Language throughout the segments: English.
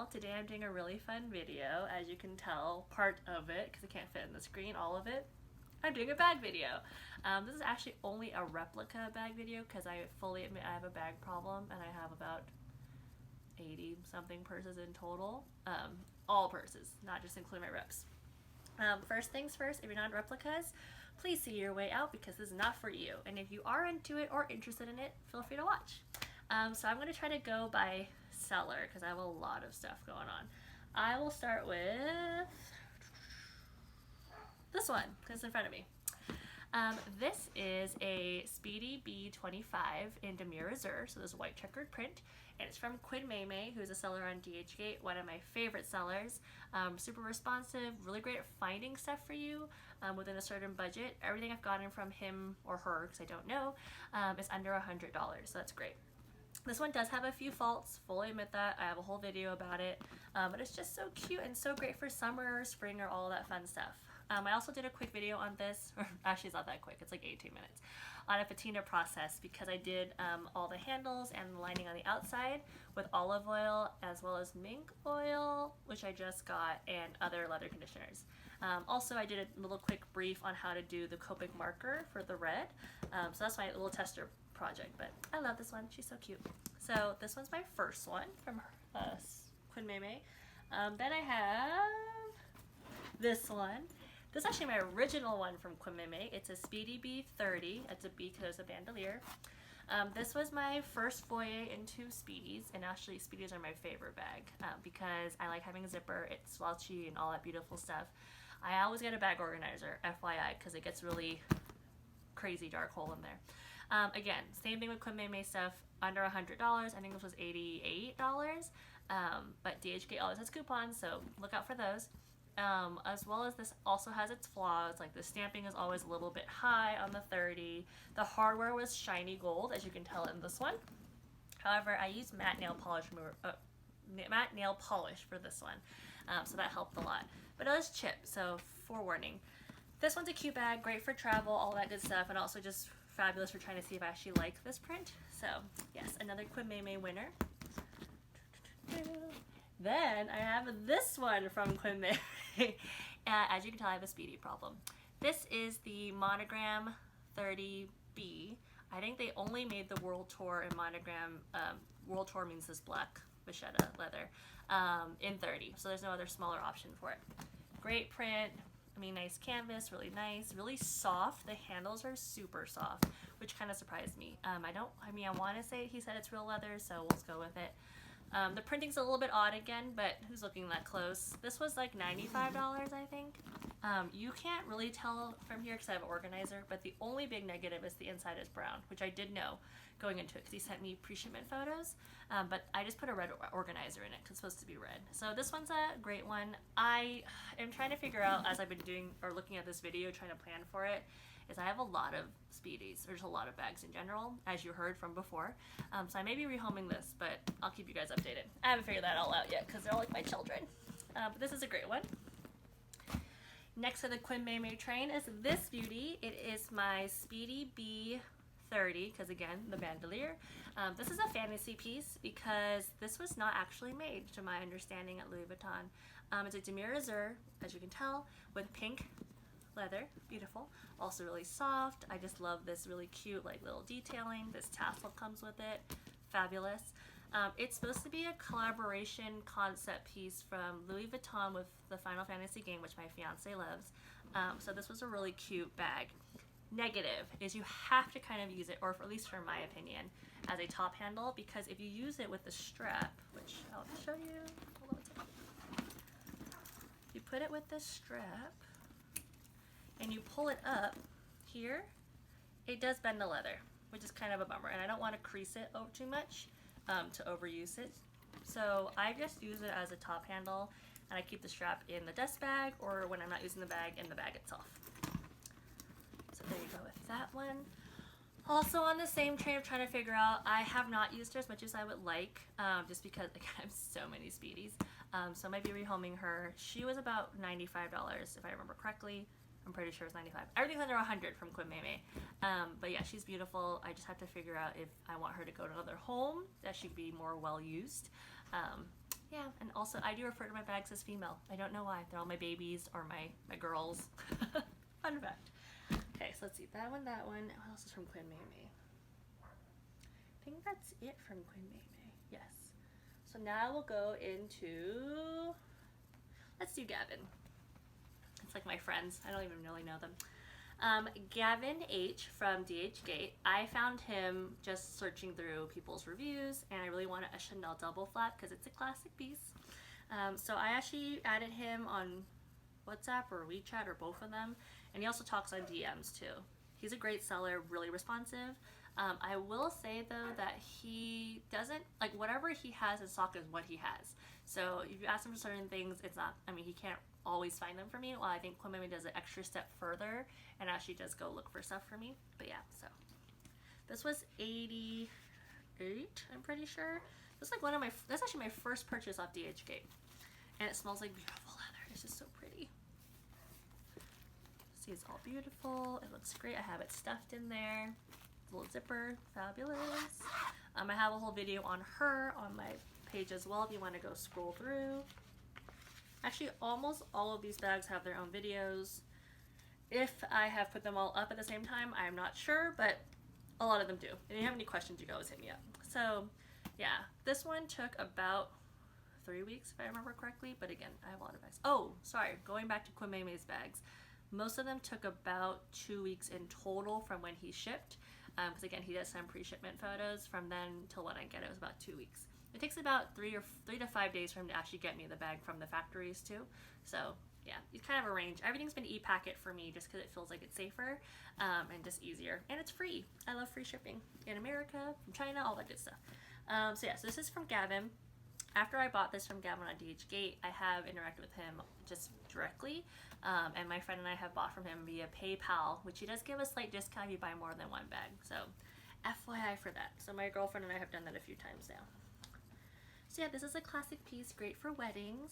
channel. Today I'm doing a really fun video. As you can tell, part of it, because it can't fit in the screen, all of it, I'm doing a bag video. This is actually only a replica bag video because I fully admit I have a bag problem and I have about 80 something purses in total. All purses, not just including my reps. First things first, if you're not replicas, please see your way out because this is not for you. And if you are into it or interested in it, feel free to watch. So I'm going to try to go by seller because I have a lot of stuff going on. I will start with this one because it's in front of me. This is a Speedy B25 in Demure Azure, so this is a white checkered print, and it's from Quinn Mei, who's a seller on DHgate, one of my favorite sellers. Super responsive, really great at finding stuff for you within a certain budget. Everything I've gotten from him or her, because I don't know, is under $100, so that's great. This one does have a few faults, fully admit that. I have a whole video about it, but it's just so cute and so great for summer or spring or all that fun stuff. I also did a quick video on this, or actually it's not that quick, it's like 18 minutes, on a patina process because I did all the handles and the lining on the outside with olive oil as well as mink oil, which I just got, and other leather conditioners. Also, I did a little quick brief on how to do the Copic marker for the red, so that's my little tester project, but I love this one. She's so cute. So this one's my first one from Quinn Mei. Then I have this one. This is actually my original one from Quinn Mei. It's a Speedy B30. It's a B because a bandolier. This was my first foray into Speedies, and actually Speedies are my favorite bag because I like having a zipper. It's slouchy and all that beautiful stuff. I always get a bag organizer, FYI, because it gets really crazy dark hole in there. Again, same thing with Quinn Mei stuff, under $100. I think this was $88. But DHgate always has coupons, so look out for those. As well as this also has its flaws, like the stamping is always a little bit high on the 30. The hardware was shiny gold, as you can tell in this one. However, I used matte nail polish for this one, so that helped a lot. But it was chipped, so forewarning. This one's a cute bag, great for travel, all that good stuff, and also just fabulous for trying to see if I actually like this print. So yes, another Quinn Mei winner. Then I have this one from Quinn Mei. As you can tell, I have a Speedy problem. This is the Monogram 30B. I think they only made the World Tour in Monogram. World Tour means this black vachetta leather in 30, so there's no other smaller option for it. Great print. I mean, nice canvas, really nice, really soft. The handles are super soft, which kind of surprised me. I want to say he said it's real leather, so let's go with it. The printing's a little bit odd again, but who's looking that close? This was like $95, I think. You can't really tell from here because I have an organizer, but the only big negative is the inside is brown, which I did know going into it because he sent me pre-shipment photos, but I just put a red organizer in it because it's supposed to be red. So this one's a great one. I am trying to figure out, as I've been doing or looking at this video, trying to plan for it, is I have a lot of Speedies. There's a lot of bags in general, as you heard from before. So I may be rehoming this, but I'll keep you guys updated. I haven't figured that all out yet because they're all like my children. But this is a great one. Next to the Quinn Mei train is this beauty. It is my Speedy B30, because again, the bandolier. This is a fantasy piece because this was not actually made, to my understanding, at Louis Vuitton. It's a Demure Azure, as you can tell, with pink leather. Beautiful. Also really soft. I just love this really cute like little detailing. This tassel comes with it. Fabulous. It's supposed to be a collaboration concept piece from Louis Vuitton with the Final Fantasy game, which my fiance loves. So this was a really cute bag. Negative is you have to kind of use it, or at least for my opinion, as a top handle, because if you use it with the strap, which I'll show you, hold on a second. You put it with this strap and you pull it up here, it does bend the leather, which is kind of a bummer, and I don't want to crease it too much to overuse it. So I just use it as a top handle, and I keep the strap in the dust bag, or when I'm not using the bag, in the bag itself. So there you go with that one. Also on the same train of trying to figure out, I have not used her as much as I would like, just because again, I have so many Speedies. So I might be rehoming her. She was about $95 if I remember correctly. I'm pretty sure it's 95. Everything's under 100 from Quinn Mei. But yeah, she's beautiful. I just have to figure out if I want her to go to another home that she could be more well used. yeah, and also I do refer to my bags as female. I don't know why. They're all my babies or my girls. Fun fact. Okay, so let's see. That one. What else is from Quinn Mei Mei? I think that's it from Quinn Mei Mei. Yes. So now we'll go into, let's do Gavin. It's like my friends. I don't even really know them. Gavin H from DHgate. I found him just searching through people's reviews, and I really wanted a Chanel double flap because it's a classic piece. So I actually added him on WhatsApp or WeChat or both of them, and he also talks on DMs too. He's a great seller, really responsive. I will say though that he doesn't, like, whatever he has in stock is what he has. So if you ask him for certain things, it's not, I mean, he can't always find them for me. Well, I think Quinn Mei Mei does an extra step further and actually does go look for stuff for me. But yeah, so this was $88, I'm pretty sure. This is like one of my, that's actually my first purchase off DHgate. And it smells like beautiful leather. It's just so pretty. See, it's all beautiful. It looks great. I have it stuffed in there. Little zipper, fabulous. I have a whole video on her on my page as well if you want to go scroll through. Actually, almost all of these bags have their own videos. If I have put them all up at the same time, I'm not sure, but a lot of them do. And if you have any questions, you can always hit me up. So yeah, this one took about 3 weeks if I remember correctly, but again, I have a lot of bags. Oh, sorry, going back to Quinn Mei Mei's bags. Most of them took about 2 weeks in total from when he shipped. Because again, he does send pre-shipment photos. From then till when I get it was about 2 weeks. It takes about 3 to 5 days for him to actually get me the bag from the factories too. So yeah, he's kind of arranged. Everything's been e-packet for me just because it feels like it's safer and just easier. And it's free. I love free shipping in America, from China, all that good stuff. So yeah, so this is from Gavin. After I bought this from Gavin on DHgate, I have interacted with him just directly, and my friend and I have bought from him via PayPal, which he does give a slight discount if you buy more than one bag. So FYI for that. So my girlfriend and I have done that a few times now. So yeah, this is a classic piece, great for weddings,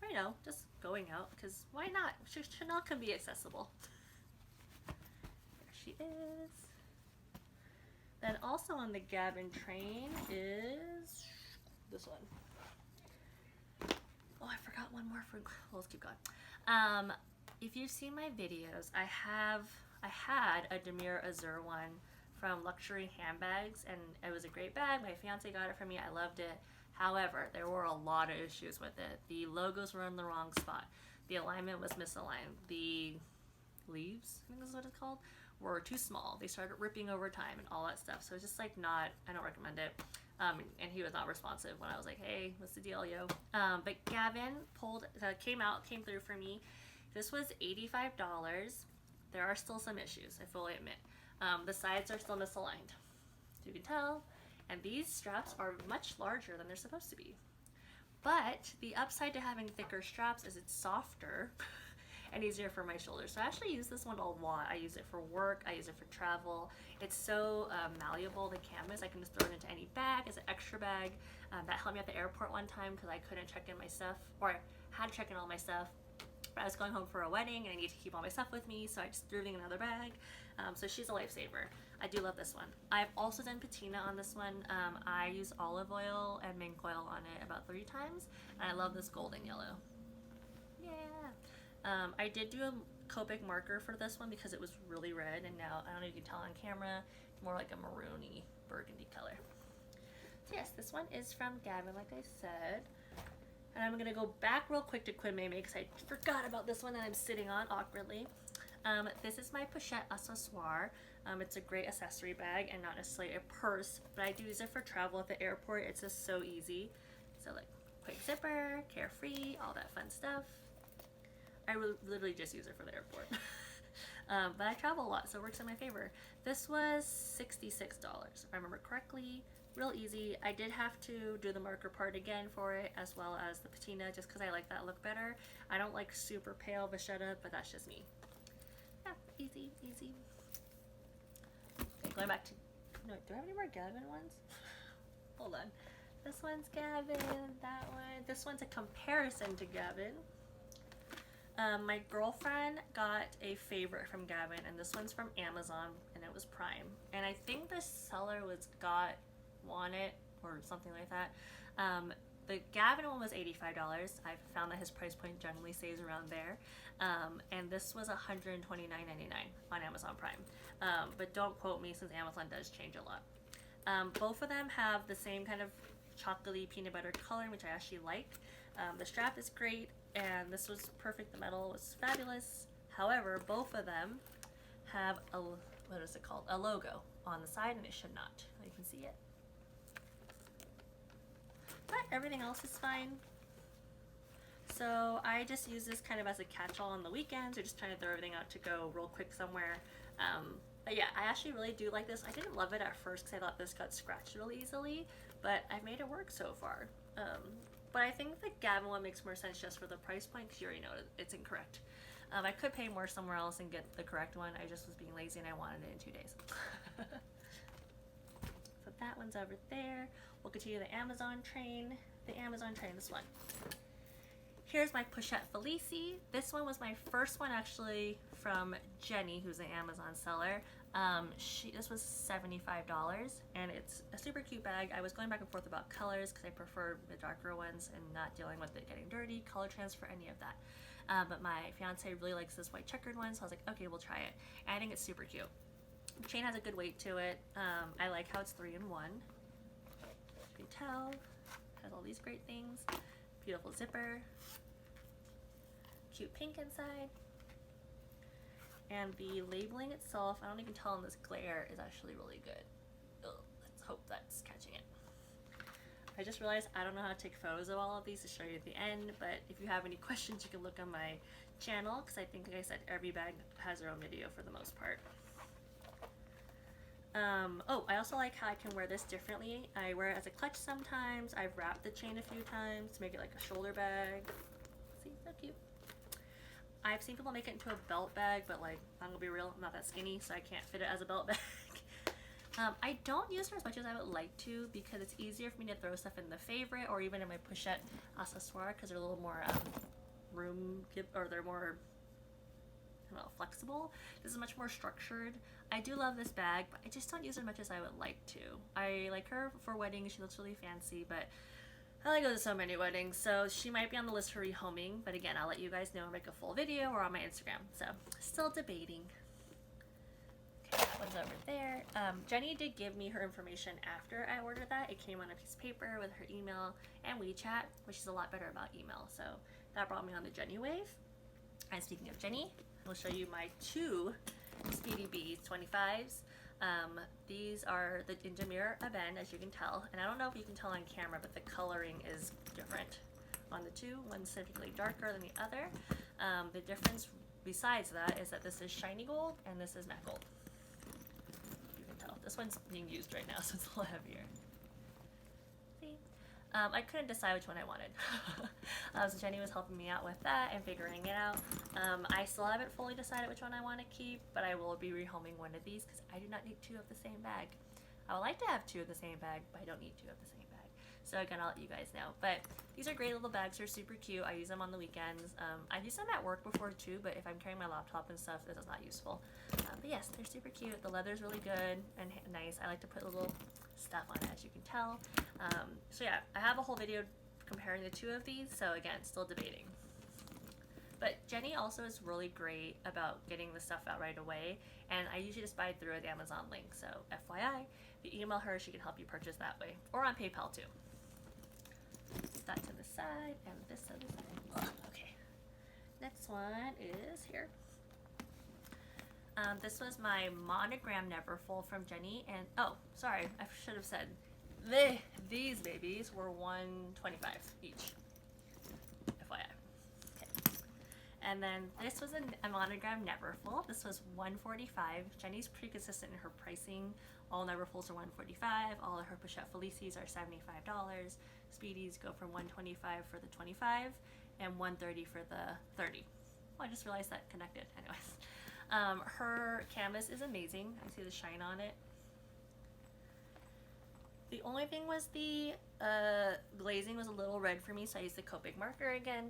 or, you know, just going out, because why not? Chanel can be accessible. There she is. Then also on the Gavin train is this one. Oh, I forgot one more for, well, let's keep going. If you've seen my videos, I had a Demir Azur one from Luxury Handbags, and it was a great bag. My fiance got it for me. I loved it. However, there were a lot of issues with it. The logos were in the wrong spot. The alignment was misaligned. The leaves, I think this is what it's called, were too small. They started ripping over time and all that stuff. So it's just like not, I don't recommend it. And he was not responsive when I was like, hey, what's the deal, yo? But Gavin came through for me. This was $85. There are still some issues, I fully admit. The sides are still misaligned, so you can tell. And these straps are much larger than they're supposed to be. But the upside to having thicker straps is it's softer and easier for my shoulders. So I actually use this one a lot. I use it for work, I use it for travel. It's so malleable, the canvas. I can just throw it into any bag as an extra bag. That helped me at the airport one time because I couldn't check in my stuff, or I had to check in all my stuff. But I was going home for a wedding and I need to keep all my stuff with me, so I just threw it in another bag. So she's a lifesaver. I do love this one. I've also done patina on this one. I use olive oil and mink oil on it about 3 times, and I love this golden yellow. Yeah. I did do a Copic marker for this one because it was really red, and now, I don't know if you can tell on camera, it's more like a maroony burgundy color. So yes, this one is from Gavin, like I said. And I'm going to go back real quick to Quinn Mei Mei because I forgot about this one that I'm sitting on awkwardly. This is my pochette accessoire. It's a great accessory bag and not necessarily a purse, but I do use it for travel at the airport. It's just so easy. So like quick zipper, carefree, all that fun stuff. I literally just use it for the airport. But I travel a lot, so it works in my favor. This was $66, if I remember correctly. Real easy. I did have to do the marker part again for it, as well as the patina, just because I like that look better. I don't like super pale vachetta, but that's just me. Yeah, easy, easy. Okay, going back to, no, do I have any more Gavin ones? Hold on. This one's Gavin, that one. This one's a comparison to Gavin. My girlfriend got a favorite from Gavin, and this one's from Amazon, and it was Prime. And I think the seller was Want It, or something like that. the Gavin one was $85. I've found that his price point generally stays around there. And this was $129.99 on Amazon Prime. But don't quote me since Amazon does change a lot. Both of them have the same kind of chocolatey peanut butter coloring, which I actually like. The strap is great, and this was perfect. The metal was fabulous. However, both of them have a, what is it called? A logo on the side, and it should not. You can see it. But everything else is fine. So I just use this kind of as a catch-all on the weekends, or just trying to throw everything out to go real quick somewhere. But yeah, I actually really do like this. I didn't love it at first because I thought this got scratched really easily, but I've made it work so far. But I think the Gavin one makes more sense just for the price point, because you already know it's incorrect. I could pay more somewhere else and get the correct one. I just was being lazy and I wanted it in 2 days. So that one's over there. We'll continue the Amazon train. This one. Here's my Pochette Felicie. This one was my first one actually from Jenny, who's an Amazon seller. This was $75, and it's a super cute bag. I was going back and forth about colors because I prefer the darker ones and not dealing with it getting dirty, color transfer, any of that. But my fiance really likes this white checkered one, so I was like, okay, we'll try it. And I think it's super cute. The chain has a good weight to it. I like how it's 3-in-1. You can tell, it has all these great things. Beautiful zipper. Cute pink inside. And the labeling itself, I don't even tell in this glare, is actually really good. Ugh, let's hope that's catching it. I just realized I don't know how to take photos of all of these to show you at the end, but if you have any questions, you can look on my channel, because I think, like I said, every bag has their own video for the most part. Oh, I also like how I can wear this differently. I wear it as a clutch sometimes. I've wrapped the chain a few times to make it like a shoulder bag. See, so cute. I've seen people make it into a belt bag, but like, I'm gonna be real, I'm not that skinny, so I can't fit it as a belt bag. I don't use her as much as I would like to, because it's easier for me to throw stuff in the favorite or even in my pochette accessoire, because they're a little more they're more, I don't know, flexible. This is much more structured. I do love this bag, but I just don't use her as much as I would like to. I like her for weddings. She looks really fancy, but I like go to so many weddings, so she might be on the list for rehoming, but again, I'll let you guys know and make a full video or on my Instagram, so still debating. Okay, that one's over there. Jenny did give me her information after I ordered that. It came on a piece of paper with her email and WeChat, which is a lot better about email, so that brought me on the Jenny wave. And speaking of Jenny, I'll show you my 2 Speedy Bees 25s. These are the Ninja Mirror Ebene, as you can tell, and I don't know if you can tell on camera, but the coloring is different on the two. One's significantly darker than the other. The difference besides that is that this is shiny gold and this is matte gold. You can tell. This one's being used right now, so it's a little heavier. See? I couldn't decide which one I wanted. So Jenny was helping me out with that and figuring it out. I still haven't fully decided which one I want to keep, but I will be rehoming one of these because I do not need 2 of the same bag. I would like to have 2 of the same bag, but I don't need 2 of the same bag. So again, I'll let you guys know. But these are great little bags. They're super cute. I use them on the weekends. I've used them at work before too, but if I'm carrying my laptop and stuff, this is not useful. But yes, they're super cute. The leather's really good and nice. I like to put a little stuff on it, as you can tell. So yeah, I have a whole video comparing the 2 of these, so again, still debating. But Jenny also is really great about getting the stuff out right away, and I usually just buy it through the Amazon link, so FYI, if you email her, she can help you purchase that way, or on PayPal too. Put that to the side, and this to the side. Okay, next one is here. This was my Monogram Neverfull from Jenny, and oh, sorry, I should have said these babies were $125 each. FYI. Okay. And then this was a Monogram Neverfull. This was $145. Jenny's pretty consistent in her pricing. All Neverfulls are $145. All of her Pochette Felicies are $75. Speedies go from $125 for the 25 and $130 for the 30. Well, I just realized that connected. Anyways. Her canvas is amazing. I see the shine on it. The only thing was the glazing was a little red for me, so I used the Copic marker again.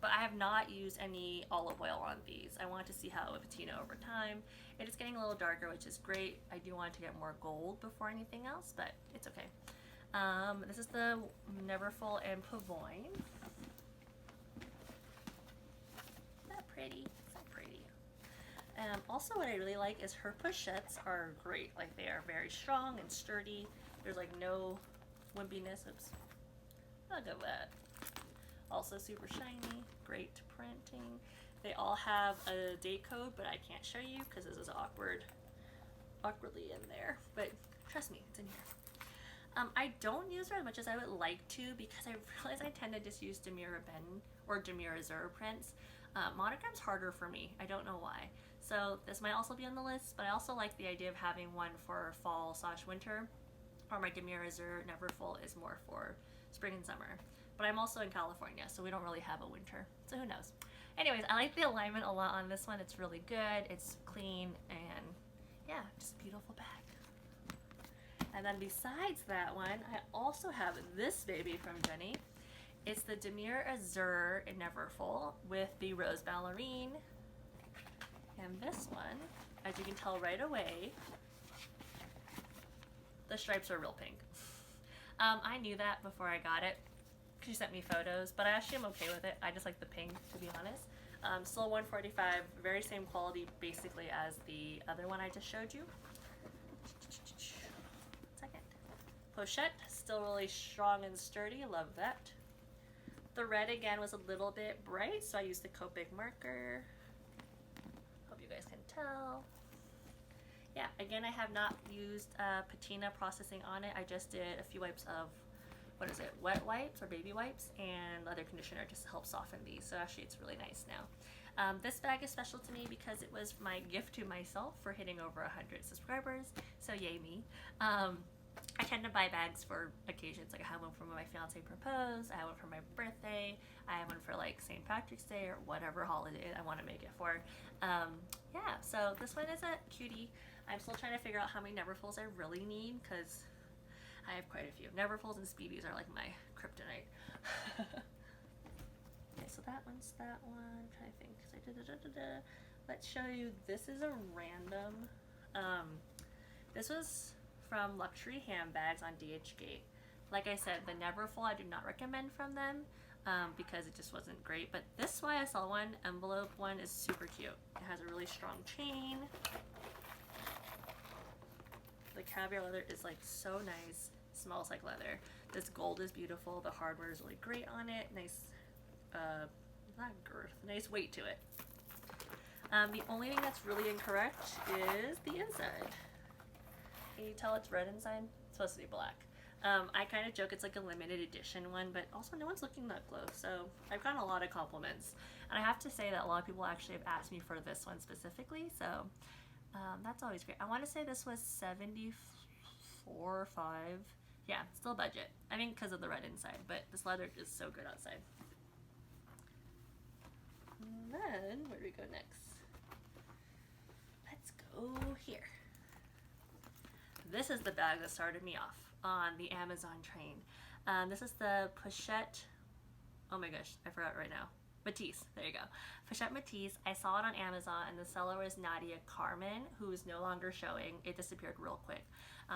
But I have not used any olive oil on these. I want to see how it would patina over time. It is getting a little darker, which is great. I do want to get more gold before anything else, but it's okay. This is the Neverfull and Pavoine. Isn't that pretty? So pretty. Also what I really like is her pochettes are great. Like they are very strong and sturdy. There's like no wimpiness. Oops. Look at that. Also super shiny. Great printing. They all have a date code, but I can't show you because this is awkwardly in there. But trust me, it's in here. I don't use her as much as I would like to because I realize I tend to just use Demure Ben or Demure Azur prints. Monogram's harder for me. I don't know why. So this might also be on the list, but I also like the idea of having one for fall/winter. Or my Demure Azur Neverfull is more for spring and summer. But I'm also in California, so we don't really have a winter. So who knows? Anyways, I like the alignment a lot on this one. It's really good. It's clean and yeah, just a beautiful bag. And then besides that one, I also have this baby from Jenny. It's the Demure Azur Neverfull with the Rose Ballerine. And this one, as you can tell right away, the stripes are real pink. I knew that before I got it. She sent me photos, but I actually am okay with it. I just like the pink, to be honest. Still $145, very same quality basically as the other one I just showed you. Second. Pochette, still really strong and sturdy, love that. The red again was a little bit bright, so I used the Copic marker. Hope you guys can tell. Yeah, again, I have not used patina processing on it. I just did a few wipes of, what is it, wet wipes or baby wipes and leather conditioner just to help soften these. So actually it's really nice now. This bag is special to me because it was my gift to myself for hitting over 100 subscribers. So yay me. I tend to buy bags for occasions. Like I have one for when my fiance proposed, I have one for my birthday, I have one for like St. Patrick's Day or whatever holiday I want to make it for. Yeah, so this one is a cutie. I'm still trying to figure out how many Neverfulls I really need because I have quite a few. Neverfulls and Speedies are like my kryptonite. Okay, so that one's that one. I'm trying to think because Let's show you. This is a random. This was from Luxury Handbags on DHgate. Like I said, the Neverfull I do not recommend from them because it just wasn't great. But this YSL one, envelope one, is super cute. It has a really strong chain. The caviar leather is like so nice. Smells like leather. This gold is beautiful. The hardware is really great on it. Nice, not girth, nice weight to it. The only thing that's really incorrect is the inside. Can you tell it's red inside? It's supposed to be black. I kind of joke it's like a limited edition one, but also no one's looking that close. So I've gotten a lot of compliments. And I have to say that a lot of people actually have asked me for this one specifically. So that's always great. I want to say this was $74 or $75. Yeah, still budget. I mean, because of the red inside, but this leather is so good outside. And then, where do we go next? Let's go here. This is the bag that started me off on the Amazon train. This is the Pochette, oh my gosh, I forgot right now. Matisse, there you go. Pochette Matisse. I saw it on Amazon and the seller was Nadia Carmen, who is no longer showing. It disappeared real quick.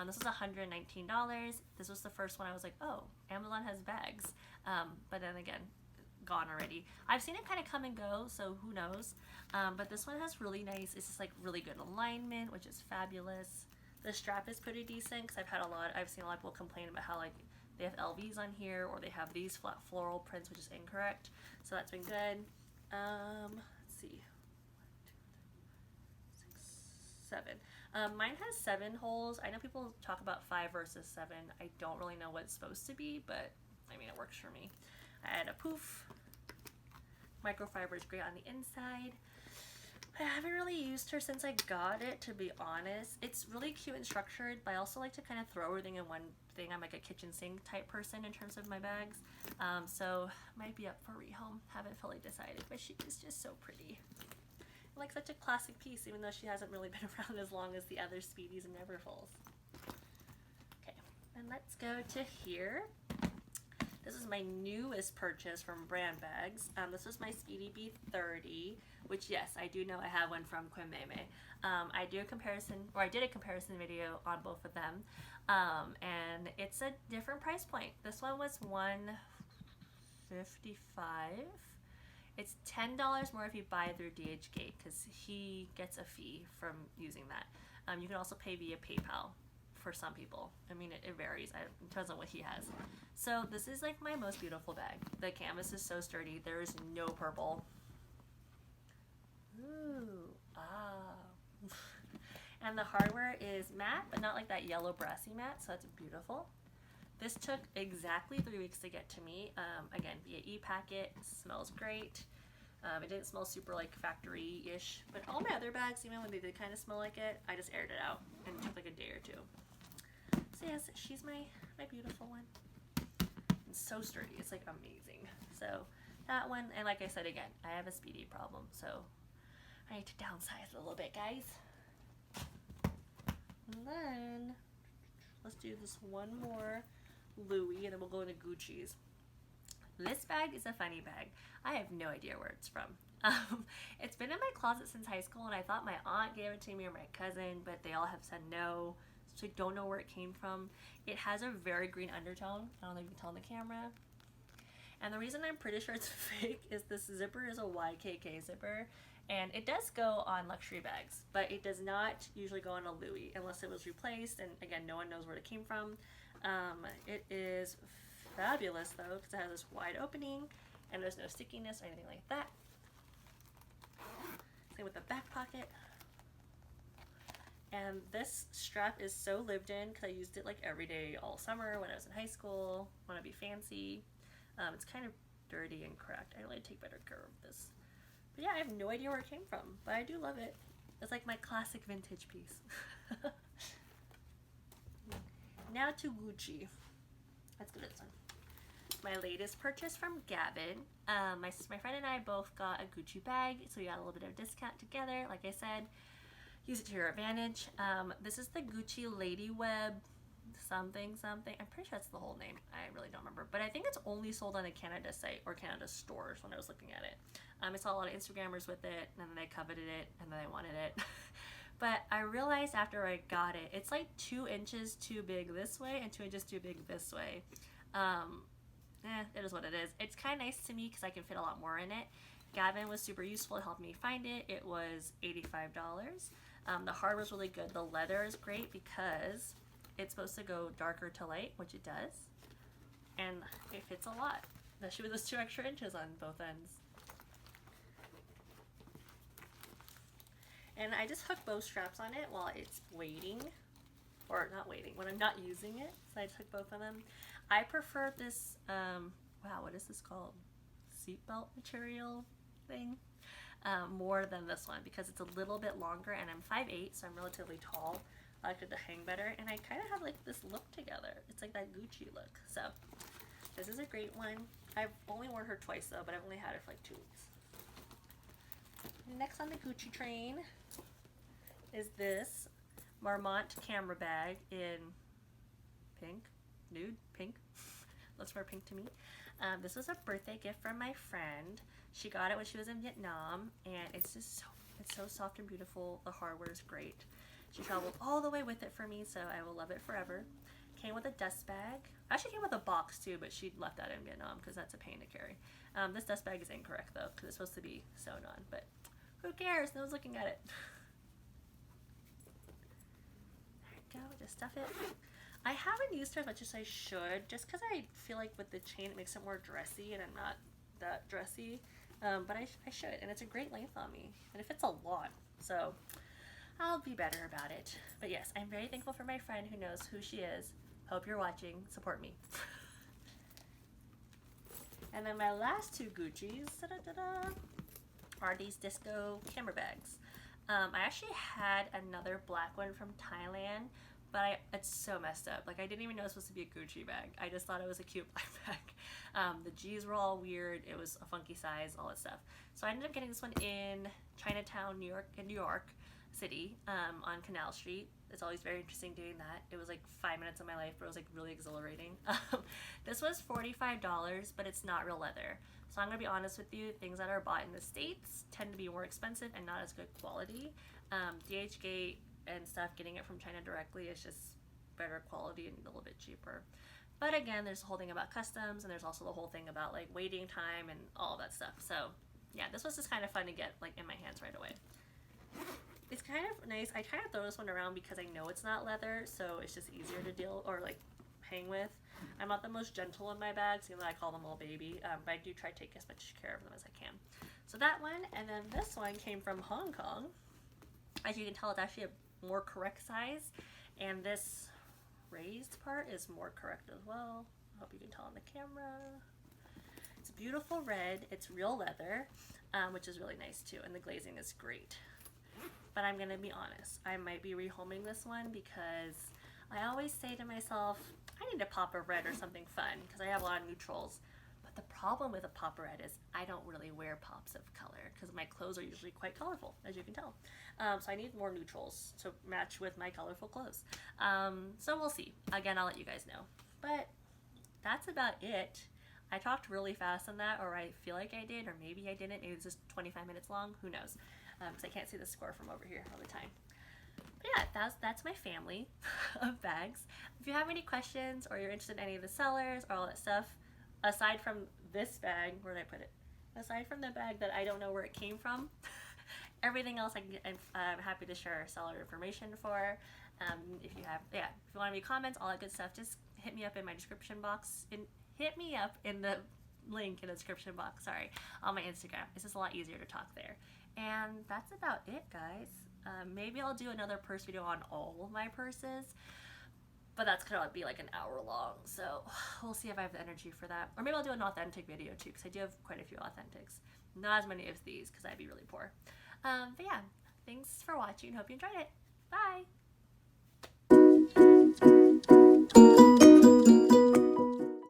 This was $119. This was the first one I was like, oh, Amazon has bags. But then again, gone already. I've seen it kind of come and go, so who knows. But this one has really nice, it's just like really good alignment, which is fabulous. The strap is pretty decent because I've seen a lot of people complain about how like they have LVs on here or they have these flat floral prints, which is incorrect. So that's been good. Let's see. 1, 2, 3, 6, 7. Mine has 7 holes. I know people talk about 5 versus 7. I don't really know what it's supposed to be, but I mean, it works for me. I had a poof. Microfiber is great on the inside. I haven't really used her since I got it, to be honest. It's really cute and structured, but I also like to kind of throw everything in one thing. I'm like a kitchen sink type person in terms of my bags. So might be up for rehome. Haven't fully decided, but she is just so pretty. Like such a classic piece, even though she hasn't really been around as long as the other Speedies and Neverfulls. Okay, and let's go to here. This is my newest purchase from Brand Bags. This was my Speedy Bee 30, which yes, I do know I have one from Quimeme. I did a comparison video on both of them, and it's a different price point. This one was $155. It's $10 more if you buy through DHgate because he gets a fee from using that. You can also pay via PayPal for some people. I mean, it varies. It depends on what he has. So this is like my most beautiful bag. The canvas is so sturdy. There is no purple. Ooh, and the hardware is matte, but not like that yellow brassy matte, so it's beautiful. This took exactly 3 weeks to get to me. Again, via e-packet. Smells great. It didn't smell super like factory-ish, but all my other bags, even when they did kind of smell like it, I just aired it out and it took like a day or two. So yes, she's my beautiful one. It's so sturdy. It's like amazing. So that one, and like I said again, I have a Speedy problem, so I need to downsize a little bit, guys. And then let's do this one more Louis, and then we'll go into Gucci's. This bag is a funny bag. I have no idea where it's from. It's been in my closet since high school, and I thought my aunt gave it to me or my cousin, but they all have said no, so I don't know where it came from. It has a very green undertone. I don't know if you can tell in the camera. And the reason I'm pretty sure it's fake is this zipper is a YKK zipper, and it does go on luxury bags, but it does not usually go on a Louis unless it was replaced, and again, no one knows where it came from. It is fabulous though because it has this wide opening and there's no stickiness or anything like that. Same with the back pocket. And this strap is so lived in because I used it like every day all summer when I was in high school. Want to be fancy. It's kind of dirty and cracked. I really take better care of this. But yeah, I have no idea where it came from, but I do love it. It's like my classic vintage piece. Now to Gucci. Let's go to this one. My latest purchase from Gavin. My friend and I both got a Gucci bag, so we got a little bit of discount together. Like I said, use it to your advantage. This is the Gucci Lady Web something. I'm pretty sure that's the whole name. I really don't remember, but I think it's only sold on a Canada site or Canada stores when I was looking at it. I saw a lot of Instagrammers with it, and then they coveted it, and then they wanted it. But I realized after I got it, it's like 2 inches too big this way and 2 inches too big this way. It is what it is. It's kind of nice to me because I can fit a lot more in it. Gavin was super useful to help me find it. It was $85. The hardware was really good. The leather is great because it's supposed to go darker to light, which it does. And it fits a lot, especially with those 2 extra inches on both ends. And I just hook both straps on it while it's waiting, or not waiting, when I'm not using it. So I just hook both of them. I prefer this, wow, what is this called? Seatbelt material thing, more than this one because it's a little bit longer, and I'm 5'8", so I'm relatively tall. I like it to hang better, and I kind of have like this look together. It's like that Gucci look. So this is a great one. I've only worn her twice though, but I've only had her for like 2 weeks. Next on the Gucci train is this Marmont camera bag in pink, nude pink. Looks more pink to me. This was a birthday gift from my friend. She got it when she was in Vietnam, and it's just so soft and beautiful. The hardware is great. She traveled all the way with it for me, so I will love it forever. Came with a dust bag. Actually came with a box too, but she left that in Vietnam because that's a pain to carry. This dust bag is incorrect though because it's supposed to be sewn on, but who cares? No one's looking at it. There we go. Just stuff it. I haven't used her as much as I should, just because I feel like with the chain it makes it more dressy, and I'm not that dressy. But I should, and it's a great length on me, and it fits a lot, so I'll be better about it. But yes, I'm very thankful for my friend who knows who she is. Hope you're watching. Support me. And then my last 2 Gucci's are these disco camera bags. I actually had another black one from Thailand, but it's so messed up. Like, I didn't even know it was supposed to be a Gucci bag. I just thought it was a cute black bag. The G's were all weird. It was a funky size, all that stuff. So I ended up getting this one in Chinatown, New York City, on Canal Street. It's always very interesting doing that. It was like 5 minutes of my life, but it was like really exhilarating. This was $45, but it's not real leather. So I'm gonna be honest with you, things that are bought in the States tend to be more expensive and not as good quality. DHgate and stuff, getting it from China directly is just better quality and a little bit cheaper. But again, there's the whole thing about customs, and there's also the whole thing about like waiting time and all that stuff. So yeah, this was just kind of fun to get like in my hands right away. It's kind of nice. I kind of throw this one around because I know it's not leather, so it's just easier to deal or like hang with. I'm not the most gentle in my bags, even though I call them little baby, but I do try to take as much care of them as I can. So that one, and then this one came from Hong Kong. As you can tell, it's actually a more correct size, and this raised part is more correct as well. I hope you can tell on the camera. It's a beautiful red. It's real leather, which is really nice too, and the glazing is great. But I'm gonna be honest, I might be rehoming this one because I always say to myself, I need to pop a red or something fun because I have a lot of neutrals. But the problem with a pop red is I don't really wear pops of color because my clothes are usually quite colorful, as you can tell. So I need more neutrals to match with my colorful clothes. So we'll see. Again, I'll let you guys know. But that's about it. I talked really fast on that, or I feel like I did, or maybe I didn't. Maybe it's just 25 minutes long. Who knows? Because I can't see the score from over here all the time. But yeah, that's my family of bags. If you have any questions or you're interested in any of the sellers or all that stuff, aside from this bag, where did I put it? Aside from the bag that I don't know where it came from, everything else I'm happy to share seller information for. If you want any comments, all that good stuff, just hit me up in my description box. Hit me up in the link in the description box, sorry, on my Instagram. It's just a lot easier to talk there. And that's about it, guys. Maybe I'll do another purse video on all of my purses, but that's gonna be like an hour long, so we'll see if I have the energy for that. Or maybe I'll do an authentic video too, because I do have quite a few authentics. Not as many as these, because I'd be really poor. But yeah, thanks for watching. Hope you enjoyed it. Bye!